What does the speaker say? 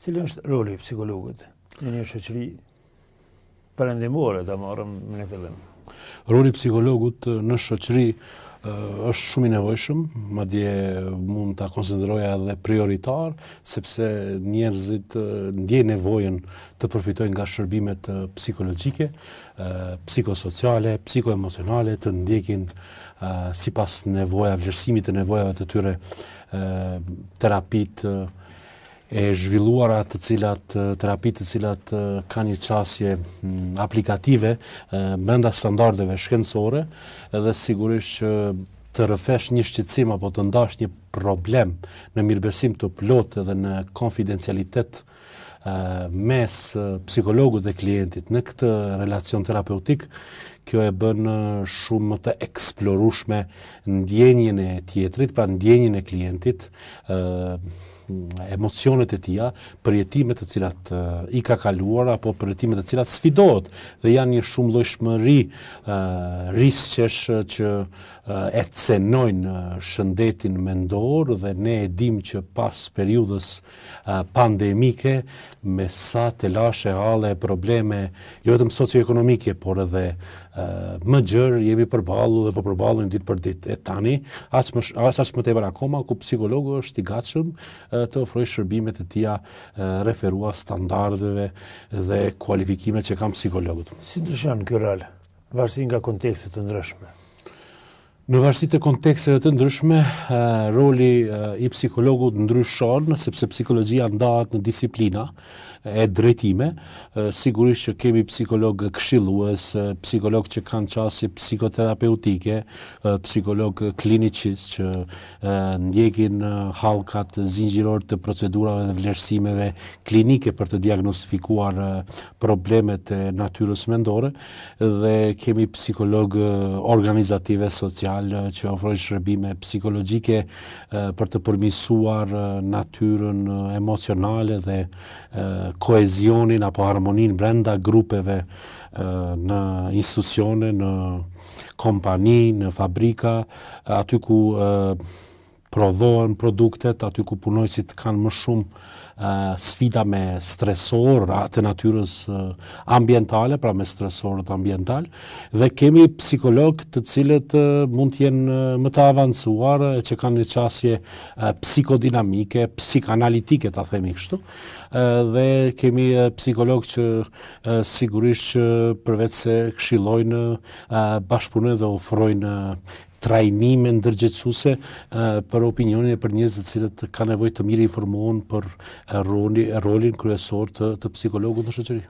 Cili është roli i psikologut në një shoqëri perëndimore, ta marrëm në fillim? Roli i psikologut në shoqëri është shumë i nevojshëm, madje mund ta konsideroja edhe prioritar, sepse njerëzit ndjejnë nevojën të përfitojnë nga shërbimet psikologjike, psikosociale, psikoemocionale, të ndjekin sipas nevojave, vlerësimit të nevojave të tyre, terapitë e zhvilluara terapitë të cilat kanë një qasje aplikative brenda standardeve shkencore, edhe sigurisht që të rrëfesh një shqetësim apo të ndash një problem në mirëbesim të plotë dhe në konfidencialitet mes psikologut dhe klientit në këtë relacion terapeutik, kjo e bën shumë më të eksplorueshme ndjenjën e tjetrit, pra ndjenjën e klientit, emocionet e tija, përjetimet të cilat i ka kaluar apo përjetimet të cilat sfidohet dhe janë një shumëllojshmëri risqesh që e cenojnë shëndetin mendor dhe ne e dim që pas periudhës pandemike me sa telashe, halle, probleme jo vetëm socioekonomike, por edhe më gjërë jemi përballu dhe po përballojmë ditë për ditë. E tani, aq më tepër akoma ku psikologu është i gatshëm të ofrojë shërbimet e tija referua standardeve dhe kualifikimet që kanë psikologët. Si ndryshon ky rol, varësi nga kontekste të ndryshme? Në varësi të konteksteve të ndryshme, roli i psikologut ndryshon, sepse psikologjia ndahet në disiplina e drejtime. Sigurisht që kemi psikolog këshillues, psikolog që kanë qasje psikoterapeutike, psikolog klinicist që ndjekin hallkat zinxhiror të procedurave dhe vlerësimeve klinike për të diagnostifikuar problemet e natyrës mendore, dhe kemi psikolog organizative social që ofrojnë shërbime psikologjike për të përmirësuar natyrën emocionale dhe koezionin apo harmonin brenda grupeve në institucione, në kompani, në fabrika, aty ku prodhohen produktet, aty ku punojësit kanë më shumë sfida me stresor të natyrës ambientale, pra me stresorët ambiental, dhe kemi psikolog të cilët mund të jenë më të avancuar, që kanë një qasje psikodinamike, psikanalitike, ta themi kështu, dhe kemi psikolog që sigurisht që përveç se këshillojnë, bashkëpunojnë dhe ofrojnë trajnime ndërgjegjësuese për opinionin e për njerëzit të cilët kanë nevojë të mirë informohen për rolin kryesor të psikologut në shoqëri.